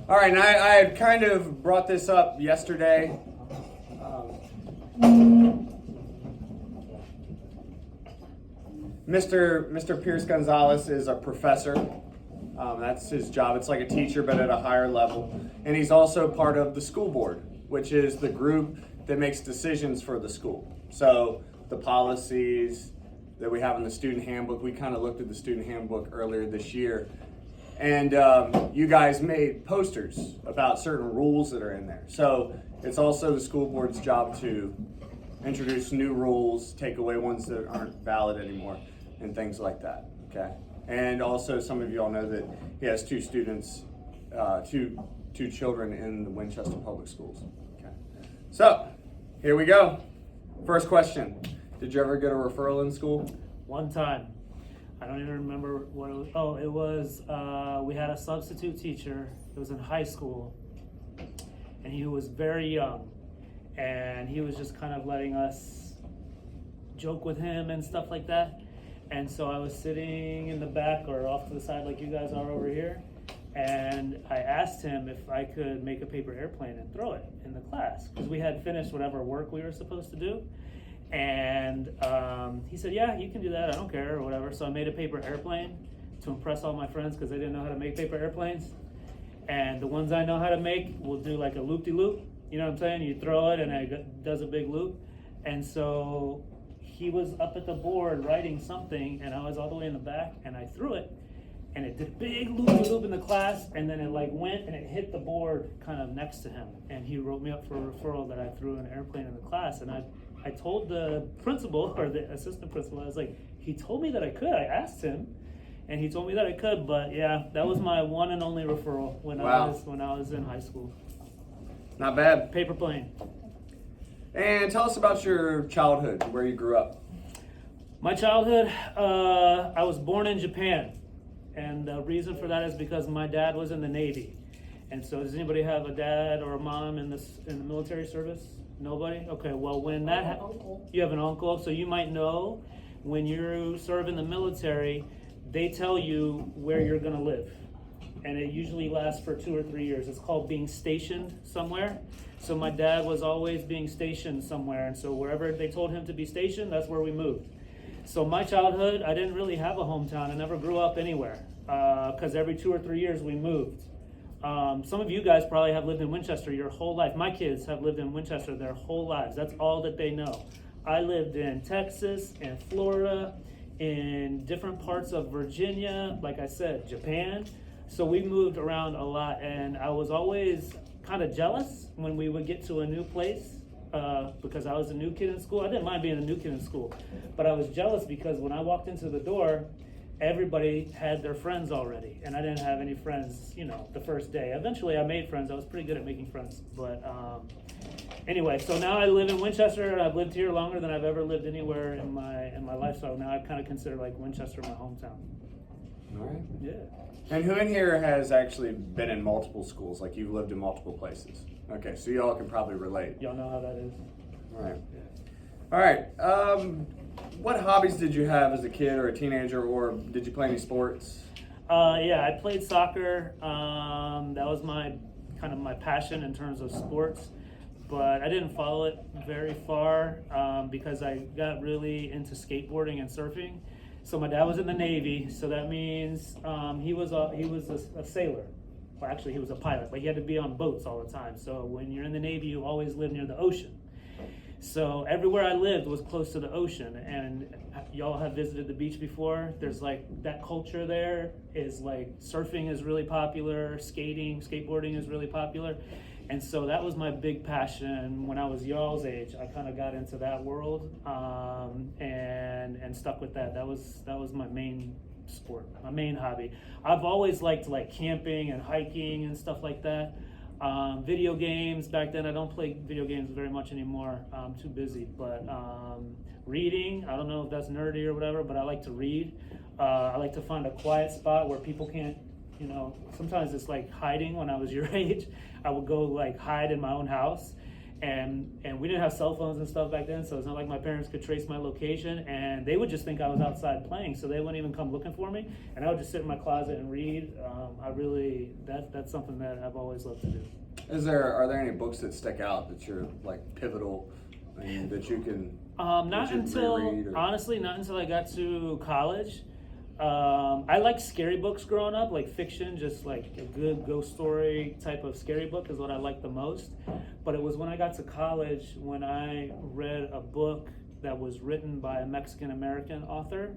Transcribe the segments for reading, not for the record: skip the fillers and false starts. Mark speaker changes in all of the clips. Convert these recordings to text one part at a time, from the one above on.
Speaker 1: All right, and I had kind of brought this up yesterday. Mr. Pearce-Gonzales is a professor. That's his job. It's like a teacher, but at a higher level. And he's also part of the school board, which is the group that makes decisions for the school. So the policies that we have in the student handbook, we kind of looked at the student handbook earlier this year. And you guys made posters about certain rules that are in there. So it's also the school board's job to introduce new rules, take away ones that aren't valid anymore, and things like that, okay? And also, some of you all know that he has two students, two children in the Winchester Public Schools, okay? So, here we go. First question, did you ever get a referral in school?
Speaker 2: One time. I don't even remember what it was. Oh, it was, we had a substitute teacher. It was in high school, and he was very young. And he was just kind of letting us joke with him and stuff like that. And so I was sitting in the back or off to the side like you guys are over here. And I asked him if I could make a paper airplane and throw it in the class. Because we had finished whatever work we were supposed to do. And he said, yeah, you can do that. I don't care or whatever. So I made a paper airplane to impress all my friends because they didn't know how to make paper airplanes. And the ones I know how to make will do like a loop-de-loop. You know what I'm saying? You throw it and it does a big loop. And so he was up at the board writing something and I was all the way in the back and I threw it and it did a big loop in the class and then it like went and it hit the board kind of next to him. And he wrote me up for a referral that I threw an airplane in the class. And I told the principal or the assistant principal, I was like, he told me that I could. I asked him and he told me that I could. But yeah, that was my one and only referral when I was in high school.
Speaker 1: Not bad.
Speaker 2: Paper plane.
Speaker 1: And tell us about your childhood, where you grew up.
Speaker 2: My childhood, I was born in Japan. And the reason for that is because my dad was in the Navy. And so does anybody have a dad or a mom in the military service? Nobody? Okay, well when that you have an uncle, so you might know when you serve in the military, they tell you where you're gonna live. And it usually lasts for 2 or 3 years. It's called being stationed somewhere. So my dad was always being stationed somewhere. And so wherever they told him to be stationed, that's where we moved. So my childhood, I didn't really have a hometown. I never grew up anywhere because every 2 or 3 years we moved. Some of you guys probably have lived in Winchester your whole life. My kids have lived in Winchester their whole lives. That's all that they know. I lived in Texas and Florida, in different parts of Virginia, like I said, Japan. So we moved around a lot, and I was always kind of jealous when we would get to a new place because I was a new kid in school. I didn't mind being a new kid in school, but I was jealous because when I walked into the door, everybody had their friends already, and I didn't have any friends, the first day. Eventually, I made friends. I was pretty good at making friends, but anyway, so now I live in Winchester, and I've lived here longer than I've ever lived anywhere in my life, so now I kind of consider like Winchester my hometown.
Speaker 1: All right.
Speaker 2: Yeah.
Speaker 1: And who in here has actually been in multiple schools, like you've lived in multiple places? Okay, so y'all can probably relate.
Speaker 2: Y'all know how that is.
Speaker 1: All right.
Speaker 2: Yeah.
Speaker 1: All right. What hobbies did you have as a kid or a teenager, or did you play any sports?
Speaker 2: Yeah, I played soccer. That was my passion in terms of sports, but I didn't follow it very far because I got really into skateboarding and surfing. So my dad was in the Navy, so that means he was a sailor. Well, actually, he was a pilot, but he had to be on boats all the time. So when you're in the Navy, you always live near the ocean. So everywhere I lived was close to the ocean, and y'all have visited the beach before. There's like that culture there is like surfing is really popular, skateboarding is really popular. And so that was my big passion when I was y'all's age. I kind of got into that world and stuck with that. That was my main sport, my main hobby. I've always liked like camping and hiking and stuff like that. Video games, back then I don't play video games very much anymore. I'm too busy, but reading, I don't know if that's nerdy or whatever, but I like to read. I like to find a quiet spot where people can't, sometimes it's like hiding. When I was your age, I would go like hide in my own house And we didn't have cell phones and stuff back then, so it's not like my parents could trace my location, and they would just think I was outside playing, so they wouldn't even come looking for me, and I would just sit in my closet and read. That's something that I've always loved to do.
Speaker 1: Are there any books that stick out that you're like pivotal, and that you can
Speaker 2: honestly, not until I got to college. I like scary books growing up, like fiction, just like a good ghost story type of scary book is what I like the most. But it was when I got to college when I read a book that was written by a Mexican-American author,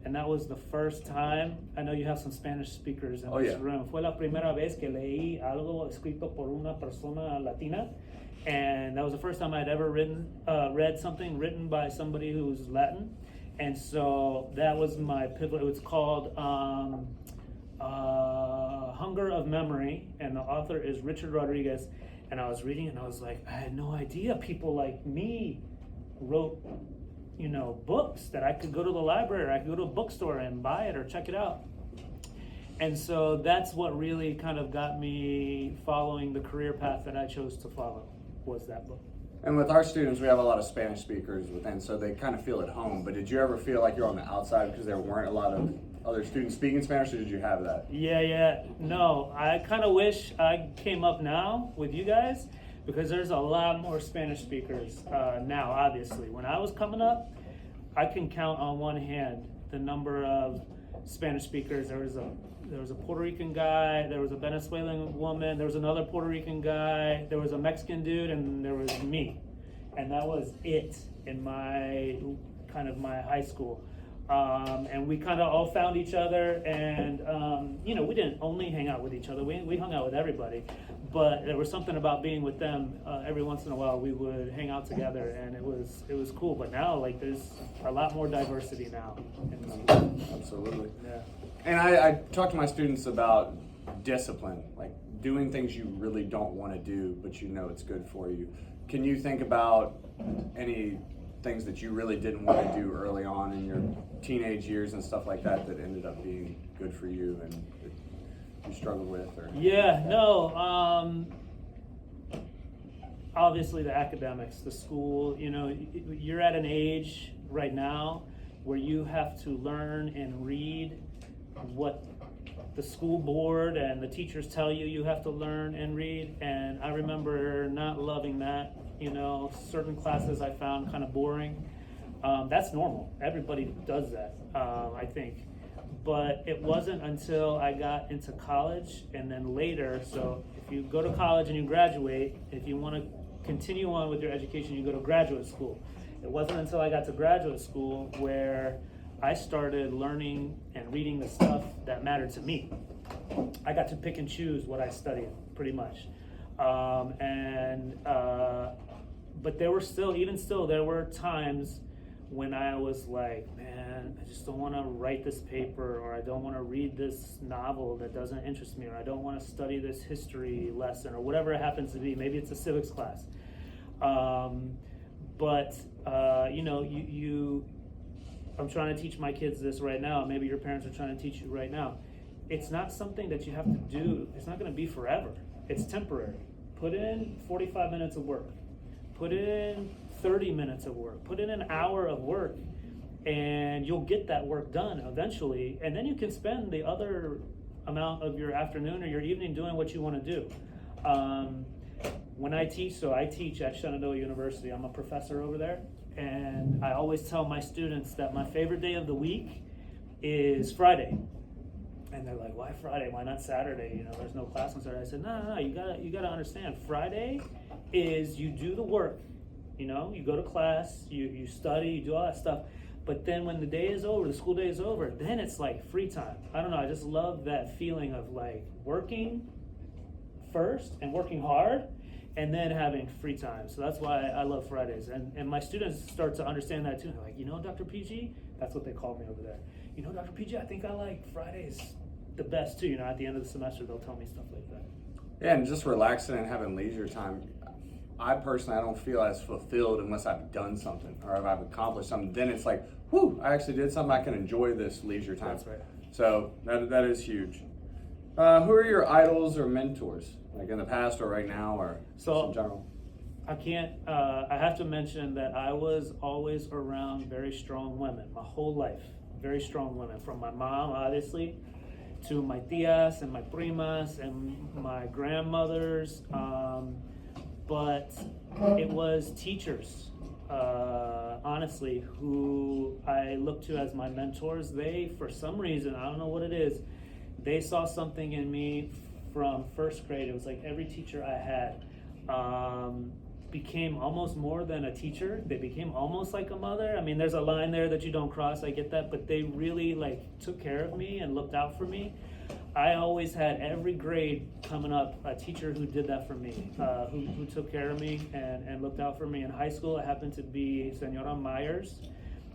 Speaker 2: and that was the first time. I know you have some Spanish speakers in this room. Fue la primera vez que leí algo escrito por una persona latina, and that was the first time I'd ever read something written by somebody who's Latin. And so that was my pivot. It was called Hunger of Memory, and the author is Richard Rodriguez. And I was reading, and I was like, I had no idea people like me wrote, books that I could go to the library, or I could go to a bookstore and buy it or check it out. And so that's what really kind of got me following the career path that I chose to follow, was that book.
Speaker 1: And with our students, we have a lot of Spanish speakers within, so they kind of feel at home. But did you ever feel like you're on the outside because there weren't a lot of other students speaking Spanish, or did you have that?
Speaker 2: Yeah. No, I kind of wish I came up now with you guys, because there's a lot more Spanish speakers now, obviously. When I was coming up, I can count on one hand the number of Spanish speakers. There was a Puerto Rican guy, there was a Venezuelan woman, there was another Puerto Rican guy, there was a Mexican dude, and there was me. And that was it in my high school. And we kind of all found each other, and we didn't only hang out with each other, we hung out with everybody. But there was something about being with them. Every once in a while we would hang out together, and it was cool. But now, like, there's a lot more diversity now.
Speaker 1: Absolutely.
Speaker 2: Yeah.
Speaker 1: And I talk to my students about discipline, like doing things you really don't want to do, but you know it's good for you. Can you think about any things that you really didn't want to do early on in your teenage years and stuff like that ended up being good for you and that you struggled with? Or
Speaker 2: obviously the academics, the school, you're at an age right now where you have to learn and read what the school board and the teachers tell you have to learn and read. And I remember not loving that. Certain classes I found kind of boring. That's normal. Everybody does that, I think. But it wasn't until I got into college and then later. So if you go to college and you graduate, if you want to continue on with your education, you go to graduate school. It wasn't until I got to graduate school where I started learning and reading the stuff that mattered to me. I got to pick and choose what I studied, pretty much. But there were times when I was like, man, I just don't want to write this paper, or I don't want to read this novel that doesn't interest me, or I don't want to study this history lesson, or whatever it happens to be. Maybe it's a civics class. I'm trying to teach my kids this right now. Maybe your parents are trying to teach you right now. It's not something that you have to do. It's not going to be forever. It's temporary. Put in 45 minutes of work. Put in 30 minutes of work. Put in an hour of work, and you'll get that work done eventually. And then you can spend the other amount of your afternoon or your evening doing what you want to do. When I teach at Shenandoah University. I'm a professor over there. And I always tell my students that my favorite day of the week is Friday. And they're like, why Friday? Why not Saturday? There's no class on Saturday. I said, no, you gotta understand. Friday is you do the work. You go to class, you study, you do all that stuff. But then when the day is over, the school day is over, then it's like free time. I don't know, I just love that feeling of like working first and working hard, and then having free time. So that's why I love Fridays. And my students start to understand that too. They're like, Dr. PG, that's what they call me over there. Dr. PG, I think I like Fridays the best too. At the end of the semester, they'll tell me stuff like that.
Speaker 1: Yeah, and just relaxing and having leisure time. I don't feel as fulfilled unless I've done something or if I've accomplished something. Then it's like, whew, I actually did something. I can enjoy this leisure time.
Speaker 2: That's right.
Speaker 1: So that is huge. Who are your idols or mentors, like in the past or right now, or just in general?
Speaker 2: I have to mention that I was always around very strong women my whole life. Very strong women, from my mom, obviously, to my tias and my primas and my grandmothers. But it was teachers, honestly, who I look to as my mentors. They, for some reason, I don't know what it is, they saw something in me from first grade. It was like every teacher I had became almost more than a teacher. They became almost like a mother. I mean, there's a line there that you don't cross, I get that, but they really like took care of me and looked out for me. I always had every grade coming up a teacher who did that for me, who took care of me and looked out for me. In high school, it happened to be Senora Myers.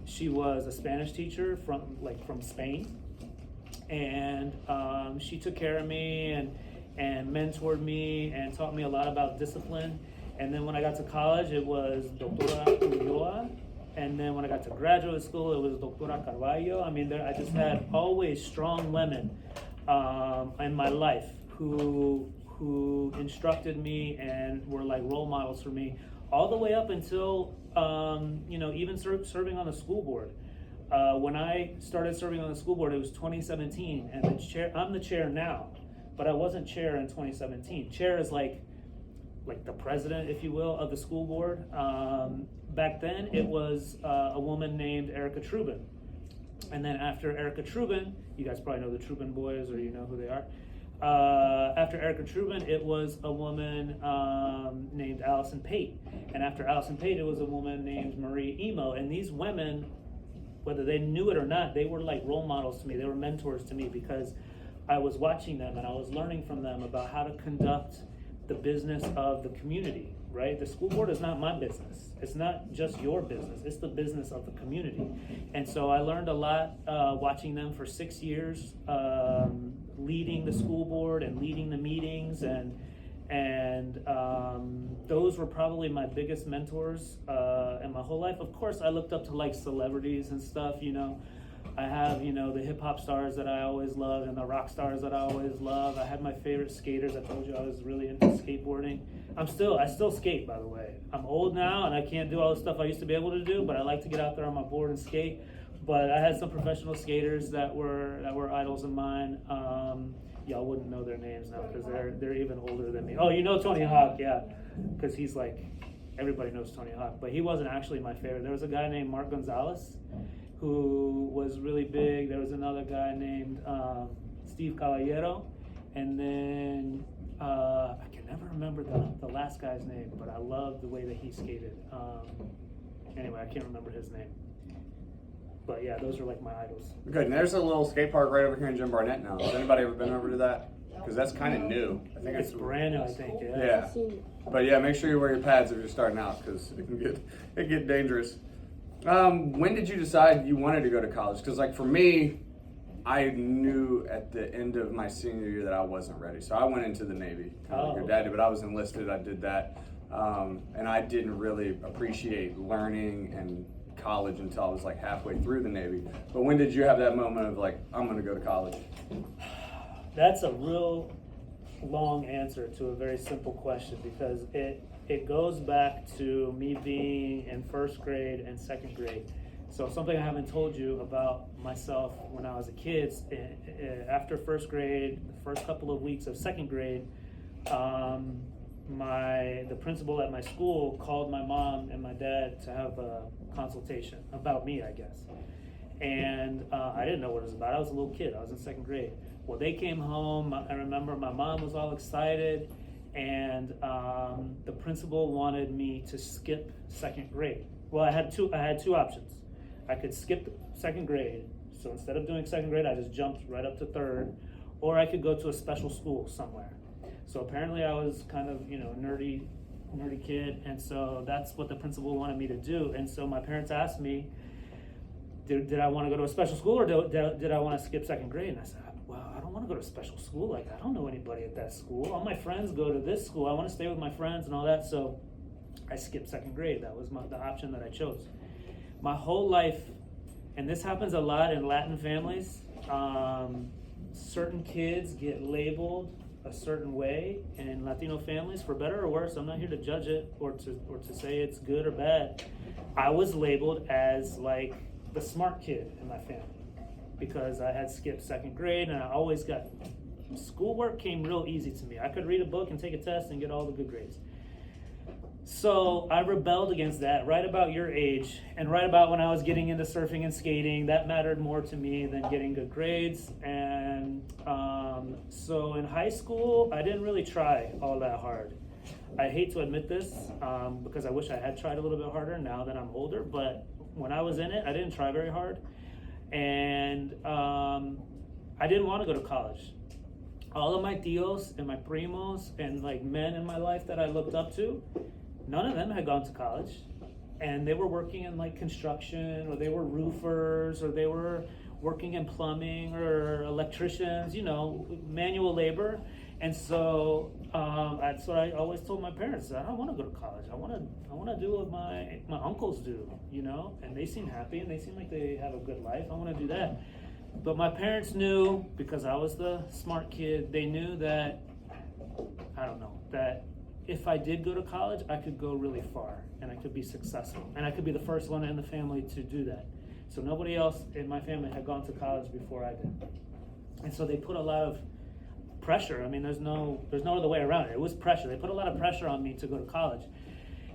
Speaker 2: She was a Spanish teacher from Spain, and she took care of me and mentored me and taught me a lot about discipline. And then when I got to college, it was Doctora Ulloa. And then when I got to graduate school, it was Doctora Carvalho. I mean, I just had always strong women in my life who instructed me and were like role models for me, all the way up until even serving on the school board. When I started serving on the school board, it was 2017, and I'm the chair now, but I wasn't chair in 2017. Chair is like the president, if you will, of the school board. Back then, it was a woman named Erica Trubin. And then after Erica Trubin, you guys probably know the Trubin boys, or you know who they are. After Erica Trubin, it was a woman named Allison Pate. And after Allison Pate, it was a woman named Marie Emo. And these women, whether they knew it or not, they were like role models to me. They were mentors to me, because I was watching them and I was learning from them about how to conduct the business of the community, right? The school board is not my business. It's not just your business. It's the business of the community. And so I learned a lot watching them for 6 years, leading the school board and leading the meetings, and those were probably my biggest mentors in my whole life. Of course, I looked up to like celebrities and stuff, you know. I have, the hip hop stars that I always loved and the rock stars that I always loved. I had my favorite skaters. I told you I was really into skateboarding. I still skate, by the way. I'm old now and I can't do all the stuff I used to be able to do, but I like to get out there on my board and skate. But I had some professional skaters that were idols of mine. Y'all wouldn't know their names now because they're even older than me. Oh, you know Tony Hawk, yeah, because he's like, everybody knows Tony Hawk, but he wasn't actually my favorite. There was a guy named Pearce-Gonzales who was really big. There was another guy named Steve Caballero, and then I can never remember the last guy's name, but I loved the way that he skated. Anyway, I can't remember his name. But yeah, those are like my idols.
Speaker 1: Good, and there's a little skate park right over here in Jim Barnett now. Has anybody ever been over to that? Because that's kind of new. I think
Speaker 2: It's brand new, I think, yeah.
Speaker 1: Yeah. But yeah, make sure you wear your pads if you're starting out, because it can get dangerous. When did you decide you wanted to go to college? Because like for me, I knew at the end of my senior year that I wasn't ready. So I went into the Navy, kind of like your dad did, but I was enlisted, I did that. And I didn't really appreciate learning and college until I was like halfway through the Navy. But when did you have that moment of like, I'm gonna go to college?
Speaker 2: That's a real long answer to a very simple question, because it goes back to me being in first grade and second grade. So something I haven't told you about myself when I was a kid, after first grade, the first couple of weeks of second grade, the principal at my school called my mom and my dad to have a consultation about me, I guess. And I didn't know what it was about. I was a little kid. I was in second grade. Well, they came home. I remember my mom was all excited, and the principal wanted me to skip second grade. Well, I had two options. I could skip second grade. So instead of doing second grade, I just jumped right up to third, or I could go to a special school somewhere. So apparently I was kind of, nerdy kid, and so that's what the principal wanted me to do. And so my parents asked me, did I want to go to a special school, or did I want to skip second grade? And I said, well, I don't want to go to a special school. Like, I don't know anybody at that school. All my friends go to this school. I want to stay with my friends and all that. So I skipped second grade. That was the option that I chose. My whole life, and this happens a lot in Latin families, certain kids get labeled a certain way in Latino families, for better or worse. I'm not here to judge it or to say it's good or bad. I was labeled as like the smart kid in my family because I had skipped second grade, and I always got schoolwork came real easy to me. I could read a book and take a test and get all the good grades. So I rebelled against that right about your age, and right about when I was getting into surfing and skating. That mattered more to me than getting good grades. And so in high school, I didn't really try all that hard. I hate to admit this because I wish I had tried a little bit harder now that I'm older, but when I was in it, I didn't try very hard. And I didn't want to go to college. All of my tios and my primos and like men in my life that I looked up to, none of them had gone to college, and they were working in like construction, or they were roofers, or they were working in plumbing or electricians, you know, manual labor. And so that's what I always told my parents. I don't want to go to college. I want to do what my uncles do, you know, and they seem happy and they seem like they have a good life. I want to do that. But my parents knew, because I was the smart kid, they knew that, I don't know, that if I did go to college, I could go really far and I could be successful. And I could be the first one in the family to do that. So nobody else in my family had gone to college before I did. And so they put a lot of pressure. I mean, there's no other way around it. It was pressure. They put a lot of pressure on me to go to college.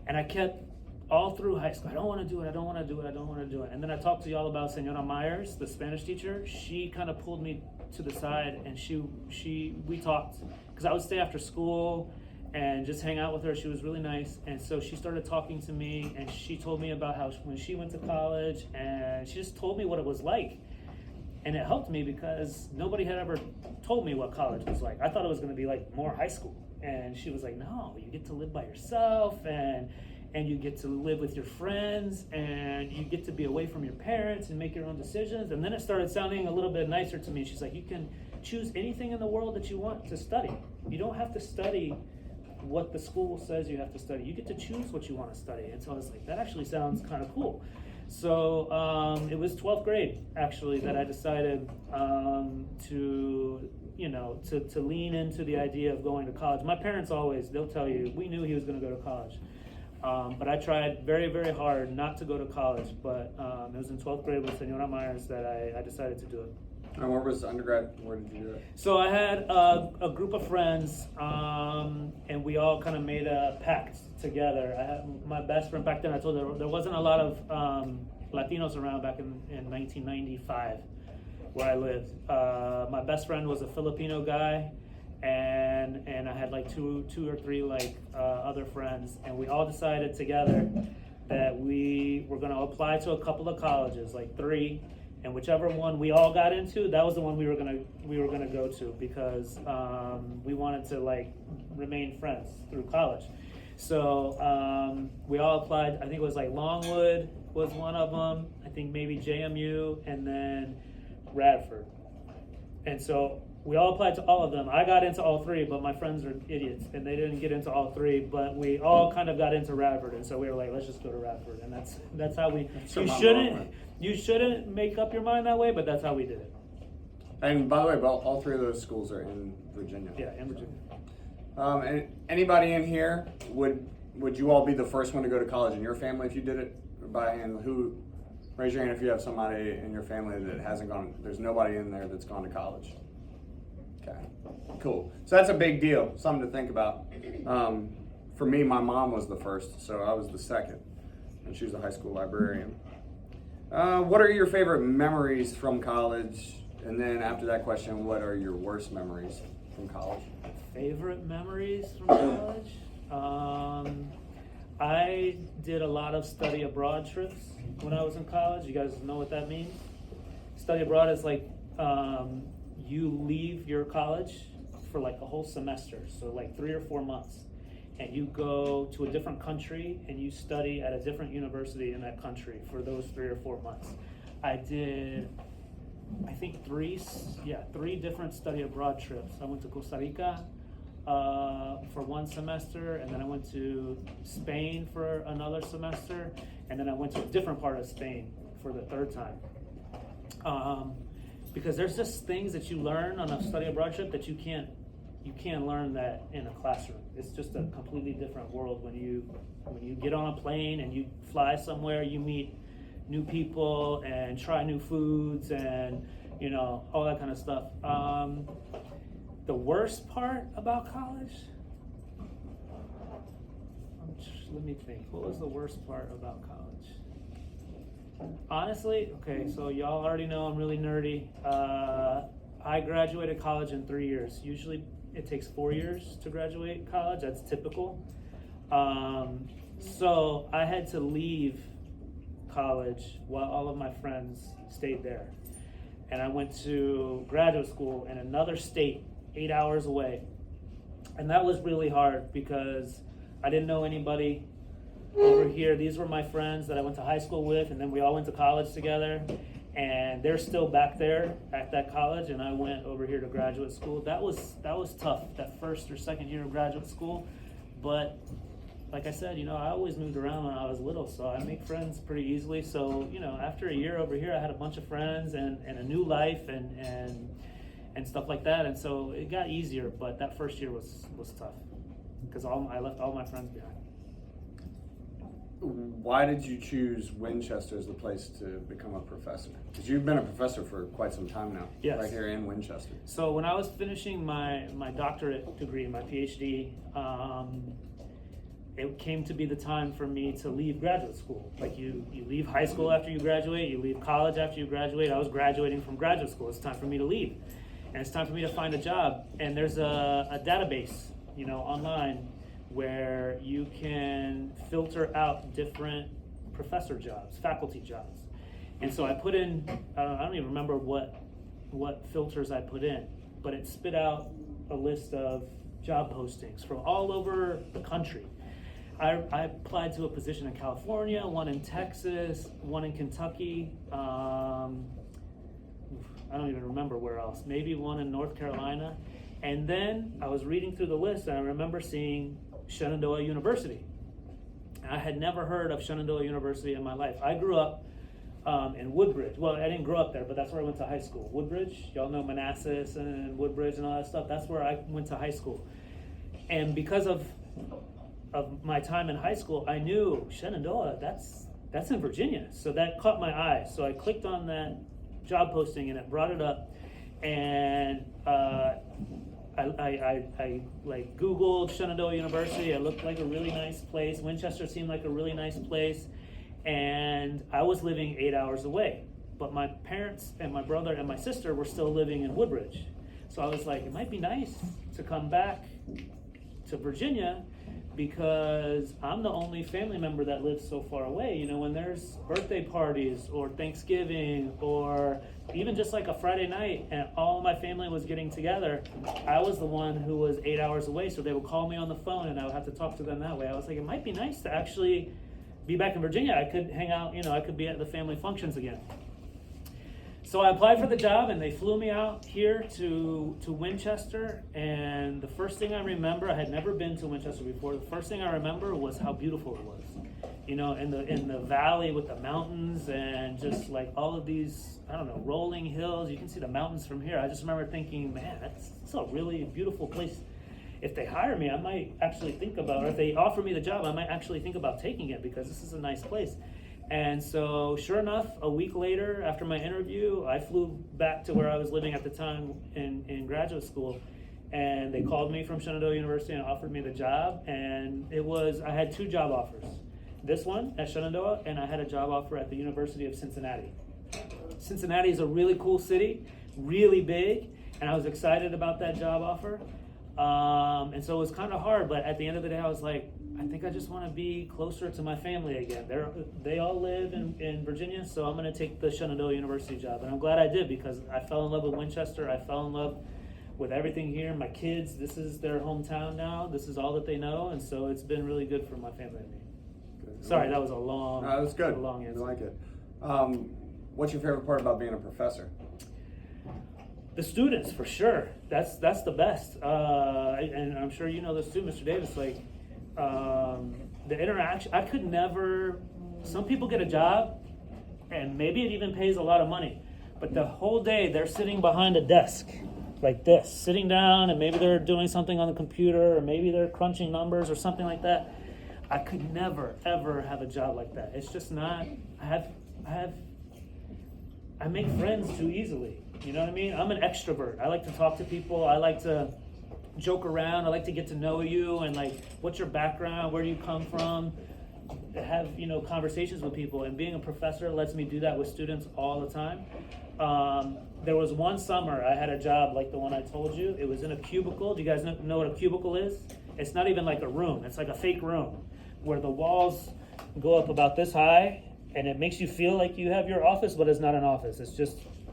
Speaker 2: And I kept all through high school, I don't want to do it, I don't want to do it, I don't want to do it. And then I talked to y'all about Senora Myers, the Spanish teacher. She kind of pulled me to the side, and we talked, because I would stay after school and just hang out with her. She was really nice. And so she started talking to me, and she told me about how when she went to college, and she just told me what it was like. And it helped me because nobody had ever told me what college was like. I thought it was going to be like more high school. And she was like, no, you get to live by yourself, and you get to live with your friends, and you get to be away from your parents and make your own decisions. And then it started sounding a little bit nicer to me. She's like, you can choose anything in the world that you want to study. You don't have to study what the school says you have to study. You get to choose what you want to study. And so I was like, that actually sounds kind of cool. So it was 12th grade, actually, that I decided to lean into the idea of going to college. My parents always, they'll tell you, we knew he was going to go to college. But I tried very, very hard not to go to college. But it was in 12th grade with Senora Myers that I decided to do it.
Speaker 1: And where was undergrad? Where did you do it?
Speaker 2: So I had a group of friends, and we all kind of made a pact together. I had my best friend back then. I told her there wasn't a lot of Latinos around back in 1995 where I lived. My best friend was a Filipino guy, and I had like two or three like other friends, and we all decided together that we were going to apply to a couple of colleges, like 3. And whichever one we all got into, that was the one we were gonna go to, because we wanted to like remain friends through college. So we all applied. I think it was like Longwood was one of them. I think maybe JMU, and then Radford. And so we all applied to all of them. I got into all 3, but my friends are idiots, and they didn't get into all 3. But we all kind of got into Radford, and so we were like, let's just go to Radford, and that's how we. You shouldn't make up your mind that way, but that's how we did it.
Speaker 1: And by the way, all 3 of those schools are in Virginia.
Speaker 2: Yeah, in Virginia.
Speaker 1: And anybody in here, would you all be the first one to go to college in your family if you did it by hand? Raise your hand if you have somebody in your family that hasn't gone. There's nobody in there that's gone to college. Okay, cool. So that's a big deal, something to think about. For me, my mom was the first, so I was the second, and she was a high school librarian. What are your favorite memories from college? And then after that question, what are your worst memories from college?
Speaker 2: Favorite memories from college? I did a lot of study abroad trips when I was in college. You guys know what that means? Study abroad is like you leave your college for like a whole semester, so like 3 or 4 months, and you go to a different country and you study at a different university in that country for those 3 or 4 months. I did, I think 3 different study abroad trips. I went to Costa Rica for 1 semester, and then I went to Spain for another semester, and then I went to a different part of Spain for the 3rd time. Because there's just things that you learn on a study abroad trip that you can't you can't learn that in a classroom. It's just a completely different world when you get on a plane and you fly somewhere, you meet new people and try new foods and all that kind of stuff. The worst part about college, let me think. What was the worst part about college? Honestly, okay, so y'all already know I'm really nerdy. I graduated college in 3 years. Usually it takes 4 years to graduate college. That's typical. So I had to leave college while all of my friends stayed there. And I went to graduate school in another state, 8 hours away. And that was really hard because I didn't know anybody over here. These were my friends that I went to high school with, and then we all went to college together. And they're still back there at that college, and I went over here to graduate school. That was tough, that first or second year of graduate school. But like I said, I always moved around when I was little, so I make friends pretty easily. So, after a year over here, I had a bunch of friends and a new life and stuff like that. And so it got easier, but that first year was tough because I left all my friends behind.
Speaker 1: Why did you choose Winchester as the place to become a professor? Because you've been a professor for quite some time now,
Speaker 2: yes.
Speaker 1: Right here in Winchester.
Speaker 2: So when I was finishing my doctorate degree, my PhD, it came to be the time for me to leave graduate school. Like you leave high school after you graduate, you leave college after you graduate. I was graduating from graduate school. It's time for me to leave. And it's time for me to find a job. And there's a database, online where you can filter out different professor jobs, faculty jobs. And so I put in, I don't even remember what filters I put in, but it spit out a list of job postings from all over the country. I applied to a position in California, one in Texas, one in Kentucky, I don't even remember where else, maybe one in North Carolina. And then I was reading through the list and I remember seeing Shenandoah University. I had never heard of Shenandoah University in my life. I grew up in Woodbridge. Well, I didn't grow up there, but that's where I went to high school. Woodbridge, y'all know Manassas and Woodbridge and all that stuff. That's where I went to high school. And because of my time in high school, I knew Shenandoah, that's in Virginia. So that caught my eye. So I clicked on that job posting and it brought it up. And I like Googled Shenandoah University. It looked like a really nice place. Winchester seemed like a really nice place. And I was living 8 hours away. But my parents and my brother and my sister were still living in Woodbridge. So I was like, it might be nice to come back to Virginia because I'm the only family member that lives so far away. When there's birthday parties or Thanksgiving or even just like a Friday night and all my family was getting together, I was the one who was 8 hours away. So they would call me on the phone and I would have to talk to them that way. I was like, it might be nice to actually be back in Virginia. I could hang out, I could be at the family functions again. So I applied for the job and they flew me out here to Winchester, and the first thing I remember, I had never been to Winchester before, the first thing I remember was how beautiful it was. In the valley with the mountains and just like all of these, rolling hills. You can see the mountains from here. I just remember thinking, man, that's a really beautiful place. If they hire me, I might actually think about, or if they offer me the job, I might actually think about taking it because this is a nice place. And so sure enough, a week later after my interview, I flew back to where I was living at the time in graduate school. And they called me from Shenandoah University and offered me the job. And I had 2 job offers. This one at Shenandoah, and I had a job offer at the University of Cincinnati. Cincinnati is a really cool city, really big, and I was excited about that job offer. And so it was kind of hard, but at the end of the day, I was like, I think I just want to be closer to my family again. They all live in Virginia, so I'm going to take the Shenandoah University job. And I'm glad I did because I fell in love with Winchester. I fell in love with everything here. My kids, this is their hometown now. This is all that they know, and so it's been really good for my family and me. Good. Sorry, that was a long,
Speaker 1: that was good.
Speaker 2: Long answer.
Speaker 1: I like it. What's your favorite part about being a professor?
Speaker 2: The students, for sure. That's the best. And I'm sure you know this too, Mr. Davis. Like the interaction. I could never. Some people get a job, and maybe it even pays a lot of money, but the whole day they're sitting behind a desk, like this, sitting down, and maybe they're doing something on the computer, or maybe they're crunching numbers or something like that. I could never ever have a job like that. It's just not. I make friends too easily. You know what I mean? I'm an extrovert. I like to talk to people. I like to joke around. I like to get to know you and like, what's your background? Where do you come from? Have conversations with people. And being a professor lets me do that with students all the time. There was one summer I had a job like the one I told you. It was in a cubicle. Do you guys know what a cubicle is? It's not even like a room. It's like a fake room where the walls go up about this high, and it makes you feel like you have your office, but it's not an office.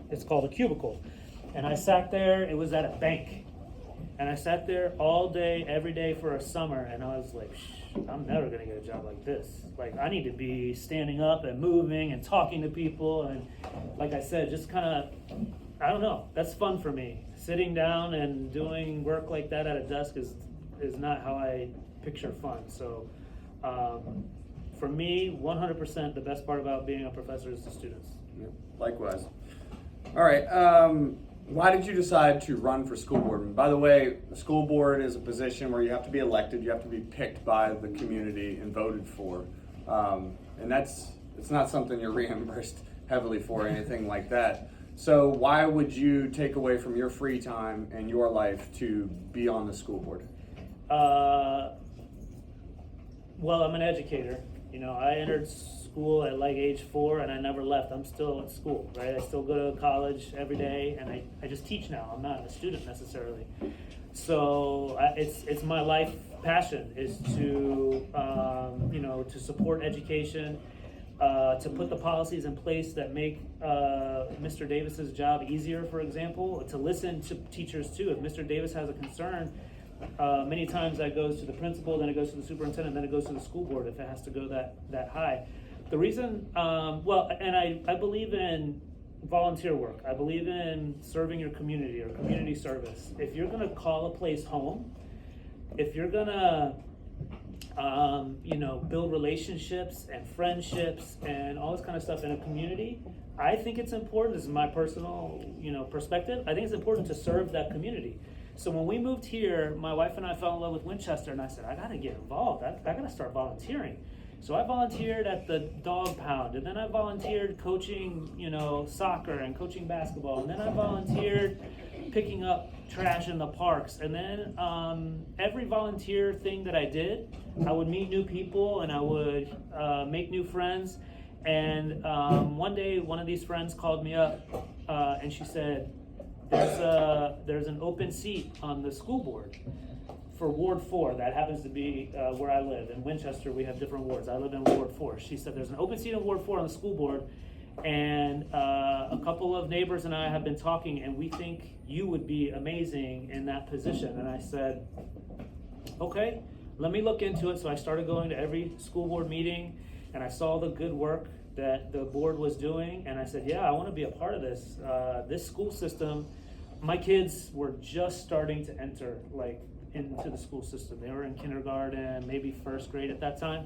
Speaker 2: It's called a cubicle. And I sat there. It was at a bank. And I sat there all day, every day for a summer, and I was like, I'm never gonna get a job like this. Like, I need to be standing up and moving and talking to people, and like I said, just kind of, I don't know, that's fun for me. Sitting down and doing work like that at a desk is not how I picture fun. So for me, 100% the best part about being a professor is the students.
Speaker 1: Yeah, likewise. All right. Why did you decide to run for school board? And by the way, the school board is a position where you have to be elected, you have to be picked by the community and voted for. And it's not something you're reimbursed heavily for or anything like that. So why would you take away from your free time and your life to be on the school board?
Speaker 2: Well, I'm an educator. I entered school at like age 4 and I never left. I'm still at school, right? I still go to college every day, and I just teach now. I'm not a student necessarily. So it's my life passion is to to support education, to put the policies in place that make Mr. Davis's job easier. For example, to listen to teachers too. If Mr. Davis has a concern, many times that goes to the principal, then it goes to the superintendent, then it goes to the school board if it has to go that high. The reason, and I believe in volunteer work. I believe in serving your community or community service. If you're going to call a place home, if you're going to, build relationships and friendships and all this kind of stuff in a community, I think it's important. This is my personal, perspective. I think it's important to serve that community. So when we moved here, my wife and I fell in love with Winchester, and I said, I got to get involved. I got to start volunteering. So I volunteered at the dog pound, and then I volunteered coaching, soccer and coaching basketball, and then I volunteered picking up trash in the parks. And then every volunteer thing that I did, I would meet new people and I would make new friends. And one day, one of these friends called me up, and she said, there's an open seat on the school board for Ward 4. That happens to be where I live. In Winchester, we have different wards. I live in Ward 4. She said there's an open seat in Ward 4 on the school board, and a couple of neighbors and I have been talking, and we think you would be amazing in that position. And I said, okay, let me look into it. So I started going to every school board meeting, and I saw the good work that the board was doing, and I said, yeah, I want to be a part of this. This school system, my kids were just starting to enter into the school system. They were in kindergarten, maybe first grade at that time.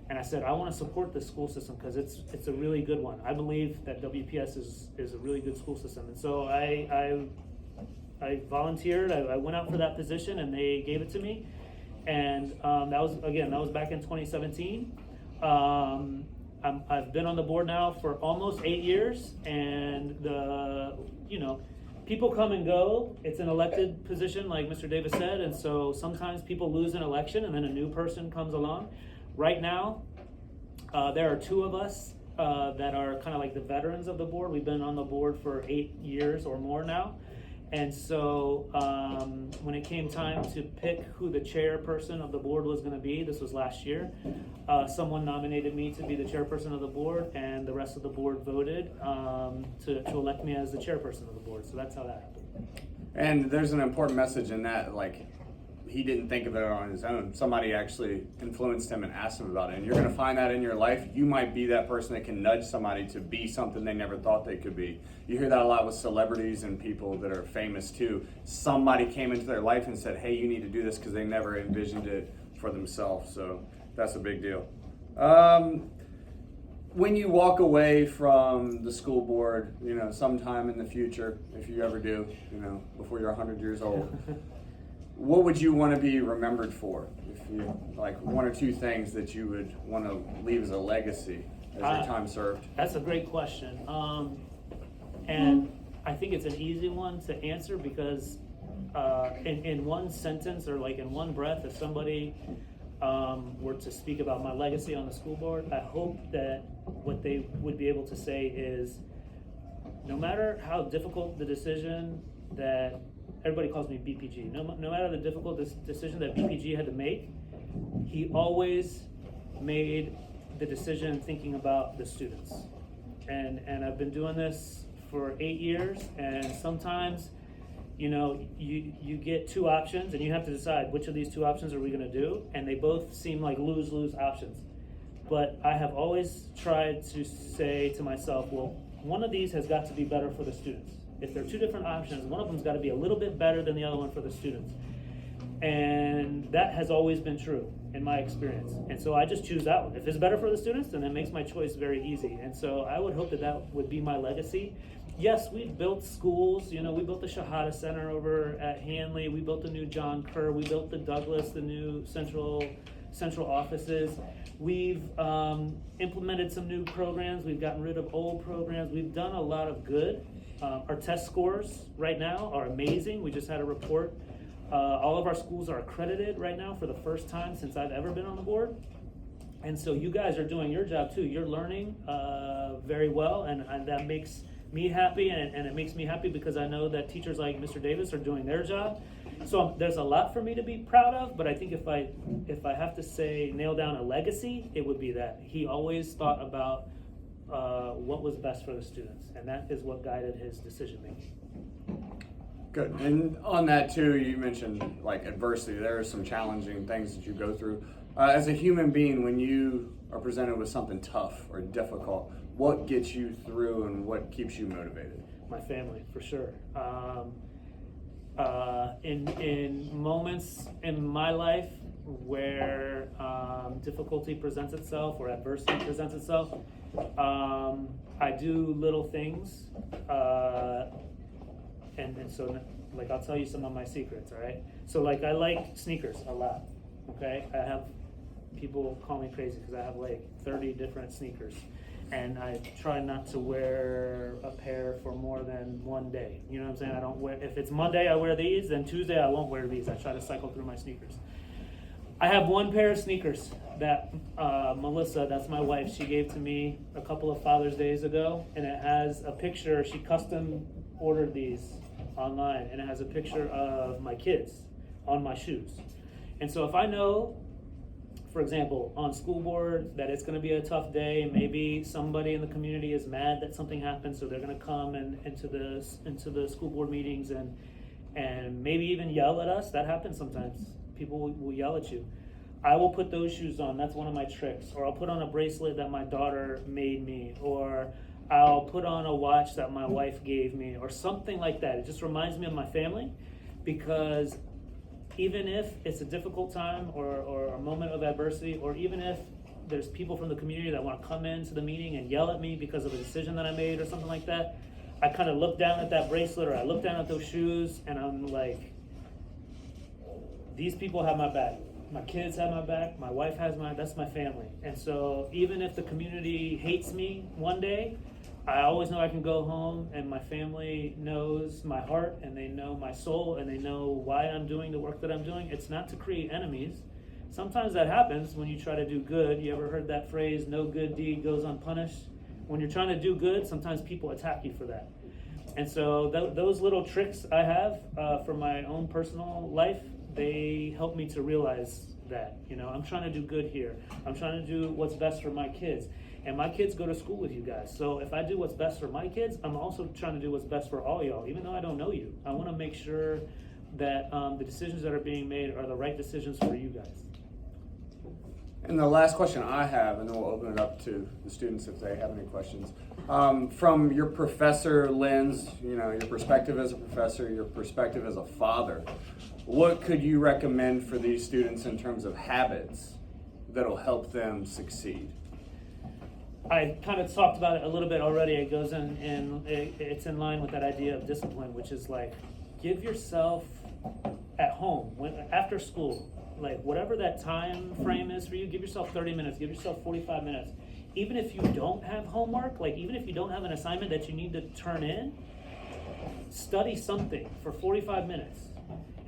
Speaker 2: And I said, I want to support this school system because it's a really good one. I believe that WPS is a really good school system. And so I volunteered. I went out for that position, and they gave it to me. And that was back in 2017. I've been on the board now for almost 8 years, and people come and go. It's an elected position, like Mr. Davis said, and so sometimes people lose an election and then a new person comes along. Right now, there are 2 of us that are kind of like the veterans of the board. We've been on the board for 8 years or more now. And so when it came time to pick who the chairperson of the board was going to be, this was last year, someone nominated me to be the chairperson of the board, and the rest of the board voted to elect me as the chairperson of the board. So that's how that happened.
Speaker 1: And there's an important message in that, like, he didn't think of it on his own. Somebody actually influenced him and asked him about it. And you're going to find that in your life. You might be that person that can nudge somebody to be something they never thought they could be. You hear that a lot with celebrities and people that are famous too. Somebody came into their life and said, hey, you need to do this, because they never envisioned it for themselves. So that's a big deal. when you walk away from the school board, sometime in the future, if you ever do, before you're 100 years old, what would you want to be remembered for? If you, like, one or two things that you would want to leave as a legacy as your time served?
Speaker 2: That's a great question. And I think it's an easy one to answer because in one sentence or like in one breath, if somebody were to speak about my legacy on the school board, I hope that what they would be able to say is, no matter how difficult the decision that everybody calls me BPG, no matter the difficult decision that BPG had to make, he always made the decision thinking about the students. And I've been doing this for 8 years, and sometimes you get two options and you have to decide which of these two options are we going to do, and they both seem like lose-lose options. But I have always tried to say to myself, well, one of these has got to be better for the students. If there are two different options, one of them's got to be a little bit better than the other one for the students. And that has always been true in my experience. And so I just choose that one. If it's better for the students, then that makes my choice very easy. And so I would hope that that would be my legacy. Yes, we've built schools. We built the Shahada Center over at Hanley. We built the new John Kerr. We built the Douglas, the new central offices. We've implemented some new programs. We've gotten rid of old programs. We've done a lot of good. Our test scores right now are amazing. We just had a report. All of our schools are accredited right now for the first time since I've ever been on the board. And so you guys are doing your job too. You're learning very well, and that makes me happy, and it makes me happy because I know that teachers like Mr. Davis are doing their job. So there's a lot for me to be proud of, but I think if I have to nail down a legacy, it would be that. He always thought about what was best for the students, and that is what guided his decision making.
Speaker 1: Good. And on that too, you mentioned like adversity. There are some challenging things that you go through. As a human being, when you are presented with something tough or difficult, what gets you through and what keeps you motivated?
Speaker 2: My family, for sure. In moments in my life where difficulty presents itself or adversity presents itself, I do little things, and so like I'll tell you some of my secrets. All right, so like I like sneakers a lot. Okay, I have people call me crazy because I have like 30 different sneakers, and I try not to wear a pair for more than one day. You know what I'm saying? I don't wear, if it's Monday I wear these, then Tuesday I won't wear these. I try to cycle through my sneakers. I have one pair of sneakers that Melissa, that's my wife, she gave to me a couple of Father's Days ago, and it has a picture. She custom ordered these online, and it has a picture of my kids on my shoes. And so if I know, for example, on school board that it's going to be a tough day, maybe somebody in the community is mad that something happened, so they're going to come into the school board meetings and maybe even yell at us. That happens sometimes. People will yell at you. I will put those shoes on. That's one of my tricks. Or I'll put on a bracelet that my daughter made me, or I'll put on a watch that my wife gave me, or something like that. It just reminds me of my family, because even if it's a difficult time or a moment of adversity, or even if there's people from the community that want to come into the meeting and yell at me because of a decision that I made or something like that, I kind of look down at that bracelet or I look down at those shoes and I'm like, these people have my back. My kids have my back. My wife has that's my family. And so even if the community hates me one day, I always know I can go home and my family knows my heart and they know my soul and they know why I'm doing the work that I'm doing. It's not to create enemies. Sometimes that happens when you try to do good. You ever heard that phrase, no good deed goes unpunished? When you're trying to do good, sometimes people attack you for that. And so those little tricks I have for my own personal life, they help me to realize that, I'm trying to do good here. I'm trying to do what's best for my kids. And my kids go to school with you guys. So if I do what's best for my kids, I'm also trying to do what's best for all y'all, even though I don't know you. I want to make sure that the decisions that are being made are the right decisions for you guys.
Speaker 1: And the last question I have, and then we'll open it up to the students if they have any questions. From your professor lens, your perspective as a professor, your perspective as a father, what could you recommend for these students in terms of habits that'll help them succeed?
Speaker 2: I kind of talked about it a little bit already. It goes in, and it's in line with that idea of discipline, which is like, give yourself at home, after school, like whatever that time frame is for you, give yourself 30 minutes, give yourself 45 minutes. Even if you don't have homework, like even if you don't have an assignment that you need to turn in, study something for 45 minutes.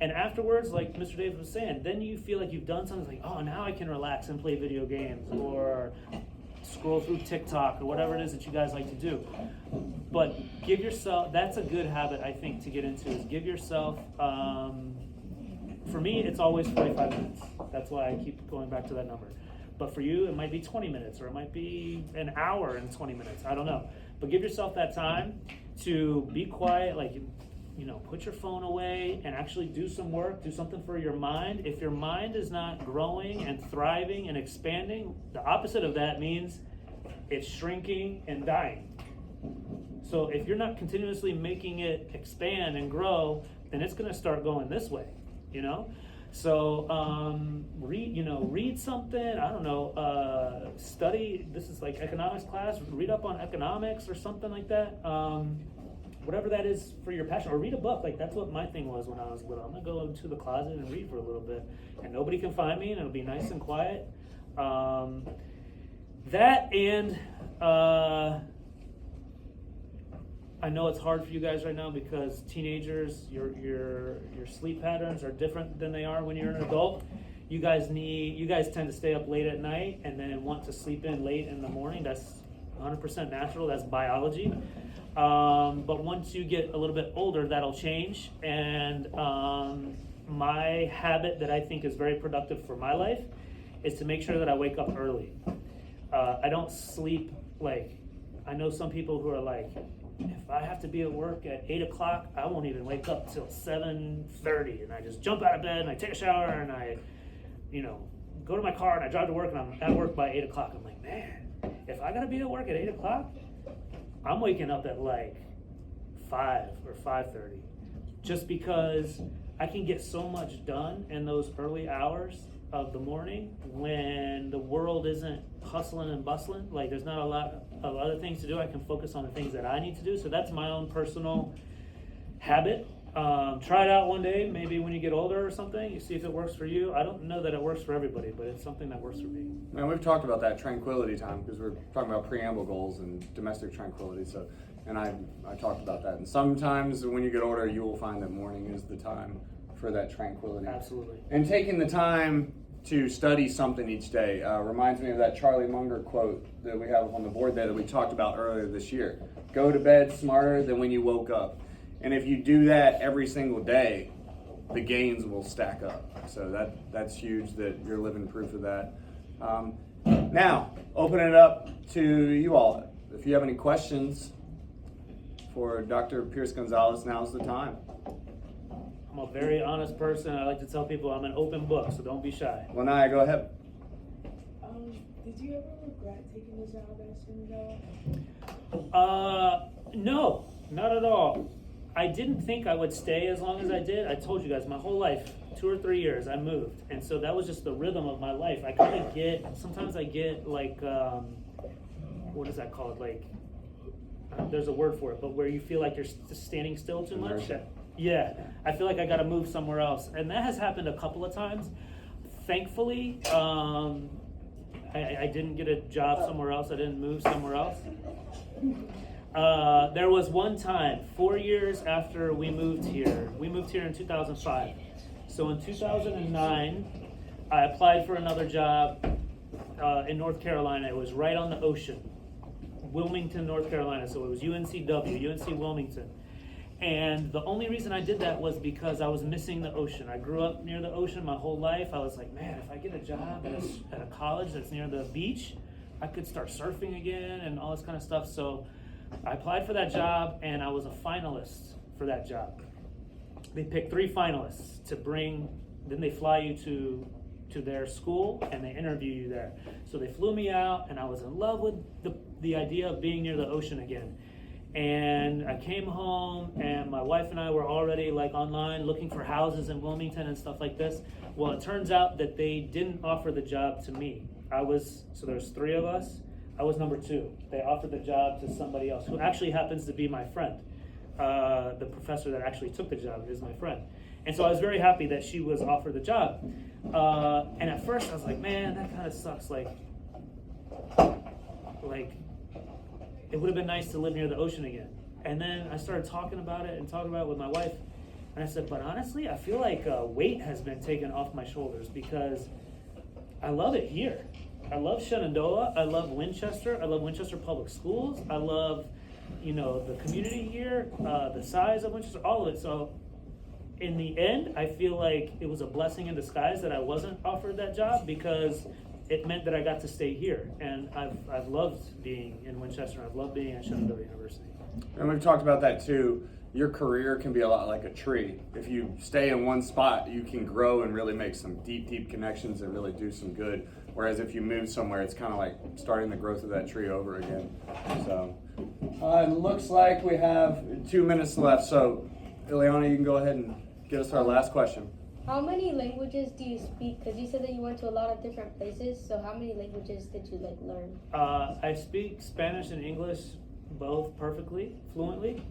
Speaker 2: And afterwards, like Mr. Davis was saying, then you feel like you've done something, like, oh, now I can relax and play video games or scroll through TikTok or whatever it is that you guys like to do. But give yourself, that's a good habit, I think, to get into, is give yourself, for me, it's always 45 minutes. That's why I keep going back to that number. But for you, it might be 20 minutes, or it might be an hour and 20 minutes. I don't know. But give yourself that time to be quiet, like, you know, put your phone away and actually do some work, do something for your mind. If your mind is not growing and thriving and expanding, the opposite of that means it's shrinking and dying. So if you're not continuously making it expand and grow, then it's going to start going this way, you know? So read something, I don't know, study, this is like economics class, read up on economics or something like that. Whatever that is for your passion, or read a book. Like that's what my thing was when I was little. I'm gonna go into the closet and read for a little bit, and nobody can find me, and it'll be nice and quiet. That and I know it's hard for you guys right now because teenagers, your sleep patterns are different than they are when you're an adult. You guys tend to stay up late at night and then want to sleep in late in the morning. That's 100% natural. That's biology. But once you get a little bit older, that'll change. And my habit that I think is very productive for my life is to make sure that I wake up early. I don't sleep, like, I know some people who are like, if I have to be at work at 8 o'clock, I won't even wake up till 7:30, and I just jump out of bed and I take a shower and I, go to my car and I drive to work, and I'm at work by 8 o'clock. I'm like, man, if I gotta be at work at 8 o'clock, I'm waking up at like 5 or 5:30, just because I can get so much done in those early hours of the morning when the world isn't hustling and bustling. Like there's not a lot of other things to do. I can focus on the things that I need to do. So that's my own personal habit. Try it out one day, maybe when you get older or something. You see if it works for you. I don't know that it works for everybody, but it's something that works for me.
Speaker 1: And we've talked about that tranquility time because we're talking about preamble goals and domestic tranquility. So, and I talked about that. And sometimes when you get older, you will find that morning is the time for that tranquility.
Speaker 2: Absolutely.
Speaker 1: And taking the time to study something each day reminds me of that Charlie Munger quote that we have on the board there that we talked about earlier this year. Go to bed smarter than when you woke up. And if you do that every single day, the gains will stack up. So that's huge that you're living proof of that. Now, open it up to you all. If you have any questions for Dr. Pearce-Gonzales, now's the time.
Speaker 2: I'm a very honest person. I like to tell people I'm an open book, so don't be shy.
Speaker 1: Well, Naya, go ahead.
Speaker 3: Did you ever regret taking the job as soon as
Speaker 2: No, not at all. I didn't think I would stay as long as I did. I told you guys, my whole life, 2 or 3 years, I moved. And so that was just the rhythm of my life. I kind of sometimes I get like, what is that called? Like, there's a word for it, but where you feel like you're just standing still too much. Yeah, I feel like I got to move somewhere else. And that has happened a couple of times. Thankfully, I didn't get a job somewhere else. I didn't move somewhere else. There was one time, 4 years after we moved here in 2005. So in 2009, I applied for another job in North Carolina. It was right on the ocean, Wilmington, North Carolina. So it was UNC Wilmington. And the only reason I did that was because I was missing the ocean. I grew up near the ocean my whole life. I was like, man, if I get a job at a college that's near the beach, I could start surfing again and all this kind of stuff. So I applied for that job, and I was a finalist for that job. They picked 3 finalists to bring, then they fly you to their school, and they interview you there. So they flew me out, and I was in love with the idea of being near the ocean again. And I came home, and my wife and I were already like online looking for houses in Wilmington and stuff like this. Well, it turns out that they didn't offer the job to me. So there's 3 of us. I was number 2. They offered the job to somebody else who actually happens to be my friend. The professor that actually took the job is my friend. And so I was very happy that she was offered the job. And at first I was like, man, that kind of sucks. Like, it would have been nice to live near the ocean again. And then I started talking about it with my wife. And I said, but honestly, I feel like weight has been taken off my shoulders because I love it here. I love Shenandoah. I love Winchester. I love Winchester Public Schools. I love, the community here, the size of Winchester, all of it. So in the end, I feel like it was a blessing in disguise that I wasn't offered that job because it meant that I got to stay here. And I've loved being in Winchester. I've loved being at Shenandoah University.
Speaker 1: And we've talked about that too. Your career can be a lot like a tree. If you stay in one spot, you can grow and really make some deep, deep connections and really do some good. Whereas if you move somewhere, it's kind of like starting the growth of that tree over again. So it looks like we have 2 minutes left. So Ileana, you can go ahead and get us our last question.
Speaker 4: How many languages do you speak? Because you said that you went to a lot of different places. So how many languages did you learn?
Speaker 2: I speak Spanish and English both perfectly, fluently.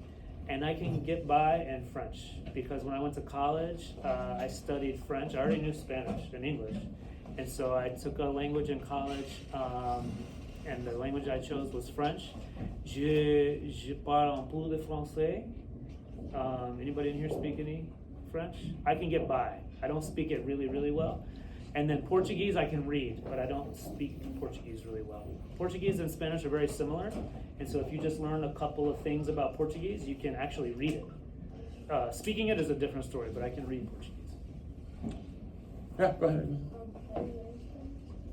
Speaker 2: And I can get by in French because when I went to college, I studied French. I already knew Spanish and English. And so I took a language in college, and the language I chose was French. Je parle un peu de français. Anybody in here speak any French? I can get by. I don't speak it really, really well. And then Portuguese I can read, but I don't speak Portuguese really well. Portuguese and Spanish are very similar, and so if you just learn a couple of things about Portuguese, you can actually read it. Speaking it is a different story, but I can read Portuguese.
Speaker 1: Yeah, go ahead.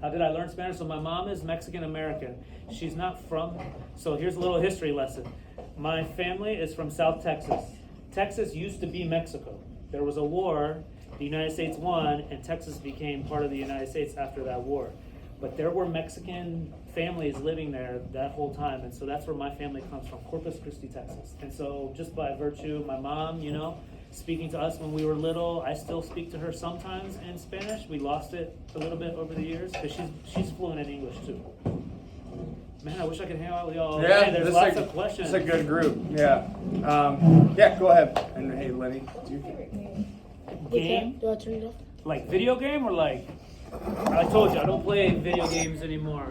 Speaker 2: How did I learn Spanish? So my mom is Mexican American. She's not from, so here's a little history lesson. My family is from South Texas. Texas used to be Mexico. There was a war, the United States won, and Texas became part of the United States after that war. But there were Mexican families living there that whole time, and so that's where my family comes from, Corpus Christi, Texas. And so just by virtue, my mom, speaking to us when we were little, I still speak to her sometimes in Spanish. We lost it a little bit over the years, because she's fluent in English too. Man, I wish I could hang out with y'all.
Speaker 1: Yeah,
Speaker 2: Hey, there's lots of questions.
Speaker 1: It's a good group. Yeah. Yeah, go ahead. And hey, Lenny, do you?
Speaker 2: Game?
Speaker 4: Do I turn it off?
Speaker 2: Like video game or like? I told you I don't play video games anymore.